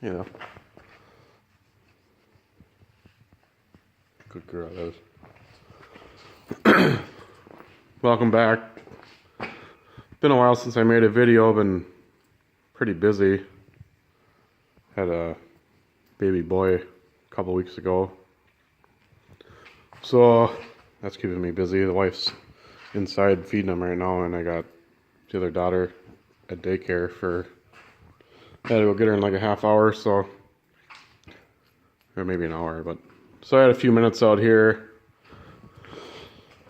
you know. Good girl, that is. Welcome back. Been a while since I made a video. Been pretty busy. Had a baby boy a couple weeks ago. So that's keeping me busy. The wife's inside feeding him right now, and I got the other daughter at daycare for... I had to go get her in like a half hour, so... or maybe an hour, but... So I had a few minutes out here.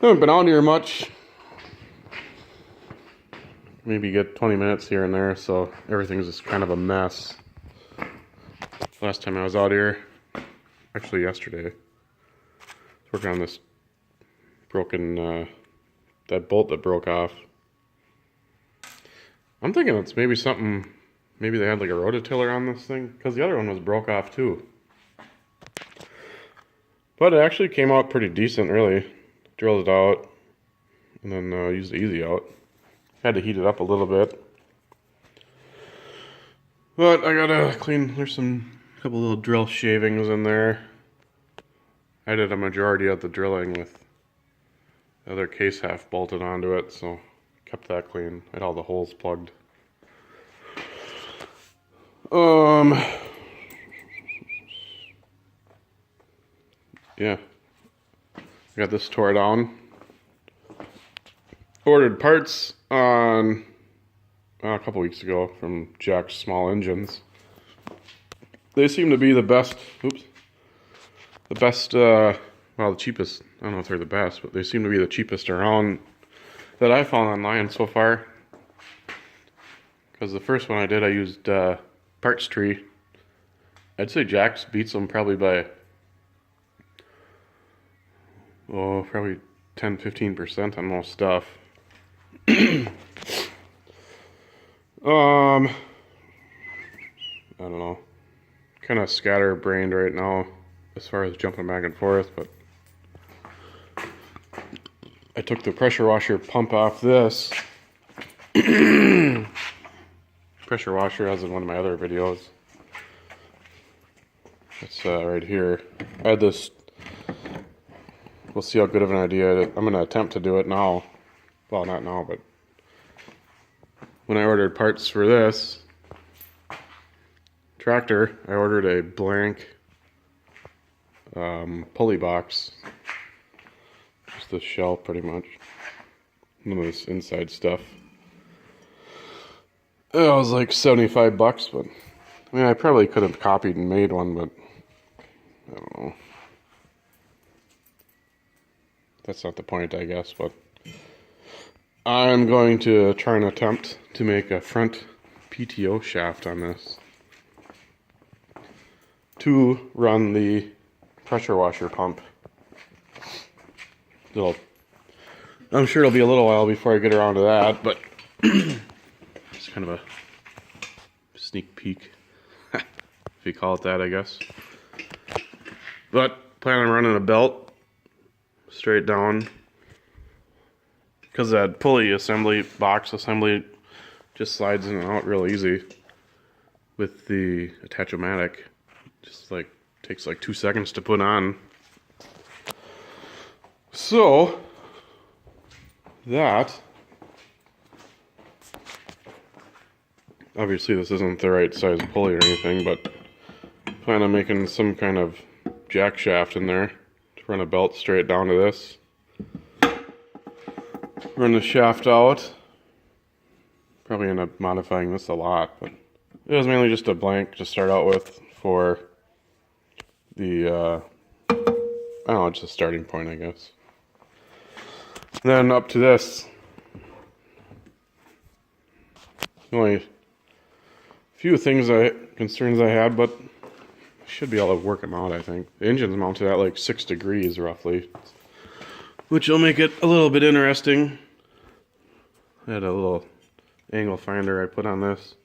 Haven't been out here much. Maybe get 20 minutes here and there, so everything's just kind of a mess. Last time I was out here, actually yesterday, working on this broken, that bolt that broke off. I'm thinking it's maybe something, maybe they had like a rototiller on this thing, because the other one was broke off too. But it actually came out pretty decent, really. Drilled it out, and then used the easy out. Had to heat it up a little bit. But I gotta clean, there's a couple little drill shavings in there. I did a majority of the drilling with the other case half bolted onto it, so kept that clean. Had all the holes plugged. Yeah. I got this tore down. Ordered parts on a couple weeks ago from Jack's Small Engines. They seem to be the best, well, the cheapest. I don't know if they're the best, but they seem to be the cheapest around that I found online so far. Because the first one I did, I used Parts Tree. I'd say Jack's beats them probably by, probably 10-15% on most stuff. I don't know. Kind of scatterbrained right now as far as jumping back and forth, but I took the pressure washer pump off this. Pressure washer, as in one of my other videos. It's right here. I had this. We'll see how good of an idea I'm going to attempt to do it now. Well, not now, but when I ordered parts for this tractor, I ordered a blank pulley box. Just the shell, pretty much. None of this inside stuff. It was like $75, but I mean, I probably could have copied and made one, but I don't know. That's not the point, I guess, but I'm going to try and attempt to make a front PTO shaft on this to run the pressure washer pump. I'm sure it'll be a little while before I get around to that, but it's kind of a sneak peek, if you call it that, I guess. But plan on running a belt straight down, because that pulley assembly, box assembly, just slides in and out real easy with the Attach-O-Matic. Just like takes like 2 seconds to put on. So that, obviously this isn't the right size pulley or anything, but plan on making some kind of jack shaft in there to run a belt straight down to this. Run the shaft out. Probably end up modifying this a lot, but it was mainly just a blank to start out with for the, I don't know, just a starting point, I guess. Then up to this. Only few concerns I had, but I should be able to work them out, I think. The engine's mounted at like 6 degrees roughly, which will make it a little bit interesting. I had a little angle finder I put on this.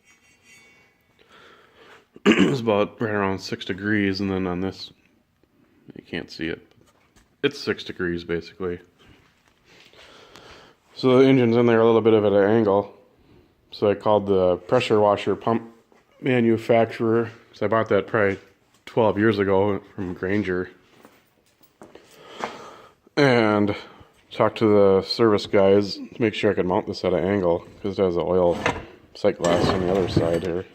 It was about right around 6 degrees, and then on this, you can't see it. It's 6 degrees basically. So the engine's in there a little bit of an angle. So I called the pressure washer pump manufacturer So I bought that probably 12 years ago from Granger. And talked to the service guys to make sure I could mount this at an angle, because it has an oil sight glass on the other side here.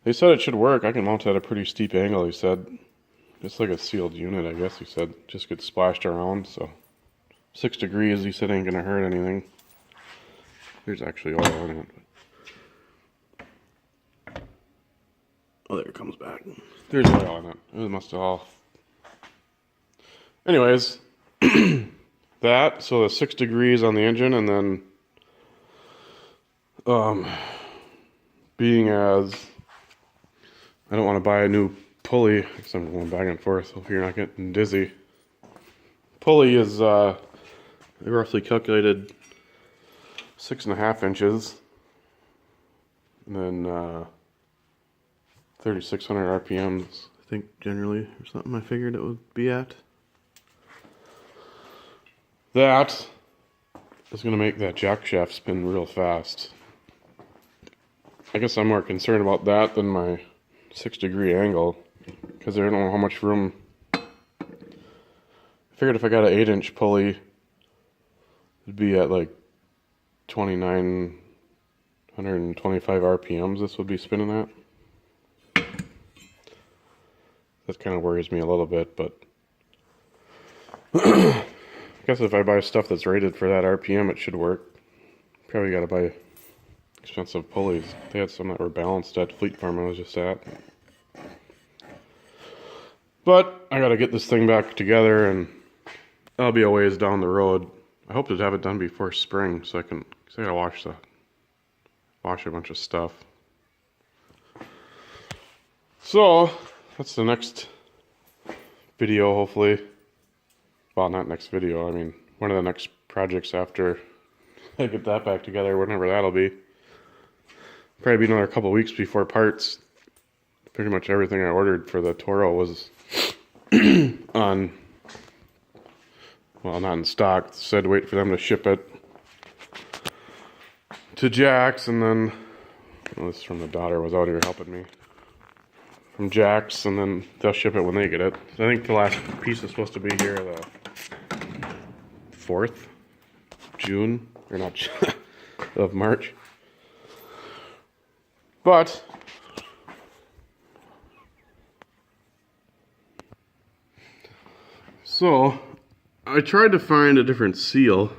They said it should work. I can mount it at a pretty steep angle, he said. Just like a sealed unit, I guess he said. Just gets splashed around, so 6 degrees, he said, ain't gonna hurt anything. There's actually oil in it. Oh, there it comes back. There's oil in it. It must have all... Anyways, that, so the 6 degrees on the engine, and then being as I don't want to buy a new pulley, because I'm going back and forth, so if you're not getting dizzy. Pulley is roughly calculated 6.5 inches, and then 3,600 RPMs, I think, generally, or something I figured it would be at. That is going to make that jack shaft spin real fast. I guess I'm more concerned about that than my 6 degree angle, because I don't know how much room. I figured if I got an 8-inch pulley, it'd be at like 2,925 RPMs this would be spinning at. That kind of worries me a little bit, but I guess if I buy stuff that's rated for that RPM, it should work. Probably got to buy expensive pulleys. They had some that were balanced at Fleet Farm I was just at. But I got to get this thing back together, and I'll be a ways down the road. I hope to have it done before spring, so I got to wash a bunch of stuff. So that's the next video, hopefully. Well, not next video, I mean one of the next projects after I get that back together, whenever that'll be. Probably be another couple weeks before parts. Pretty much everything I ordered for the Toro was on, well, not in stock. Said wait for them to ship it to Jack's, and then, well, this is from the daughter, was out here helping me. From Jack's, and then they'll ship it when they get it. So I think the last piece is supposed to be here the 4th June, or not, of March. But so I tried to find a different seal.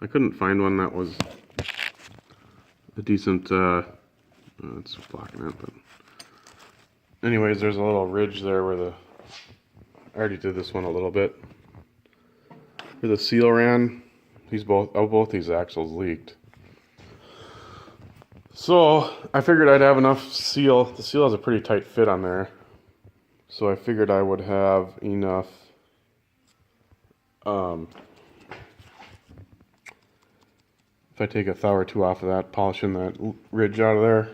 I couldn't find one that was a decent it's blocking it, but anyways, there's a little ridge there where I already did this one a little bit, where the seal ran. Both these axles leaked. So I figured I'd have enough seal. The seal has a pretty tight fit on there, so I figured I would have enough if I take a thou or two off of that, polishing that ridge out of there,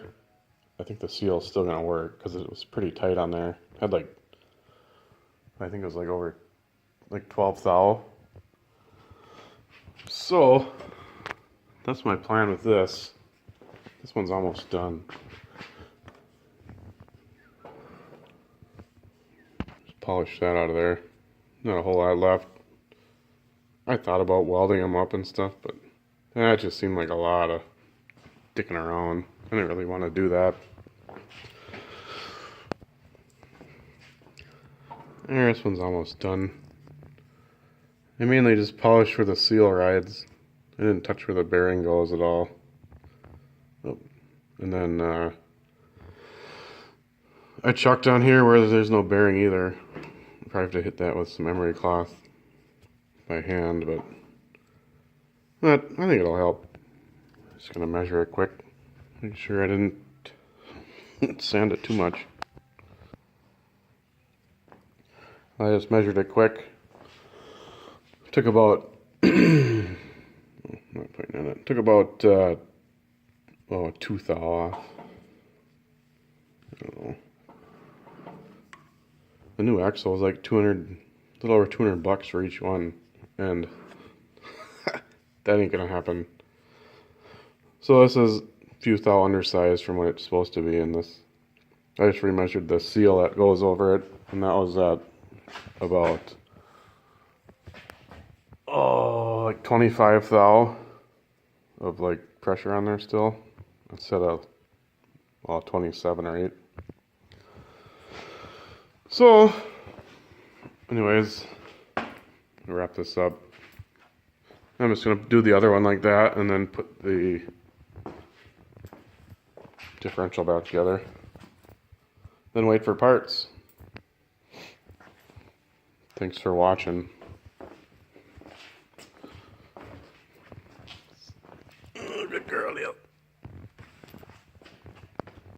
I think the seal is still gonna work, because it was pretty tight on there. Had like, I think it was like over like 12 thou. So that's my plan with this. This one's almost done. Just polish that out of there. Not a whole lot left. I thought about welding them up and stuff, but that just seemed like a lot of dicking around. I didn't really want to do that. There, this one's almost done. I mainly just polished where the seal rides. I didn't touch where the bearing goes at all. Oh. And then I chucked on here where there's no bearing either. Probably have to hit that with some emery cloth by hand, but I think it'll help. Just gonna measure it quick. Make sure I didn't sand it too much. I just measured it quick. Took about not putting in it. Took about 2 thou off. I don't know. The new axle was like a little over $200 for each one, and that ain't gonna happen. So this is few thou undersized from what it's supposed to be in this. I just remeasured the seal that goes over it, and that was at about like 25 thou of like pressure on there still, instead of 27 or 8. So anyways, wrap this up. I'm just gonna do the other one like that and then put the differential back together, then wait for parts. Thanks for watching.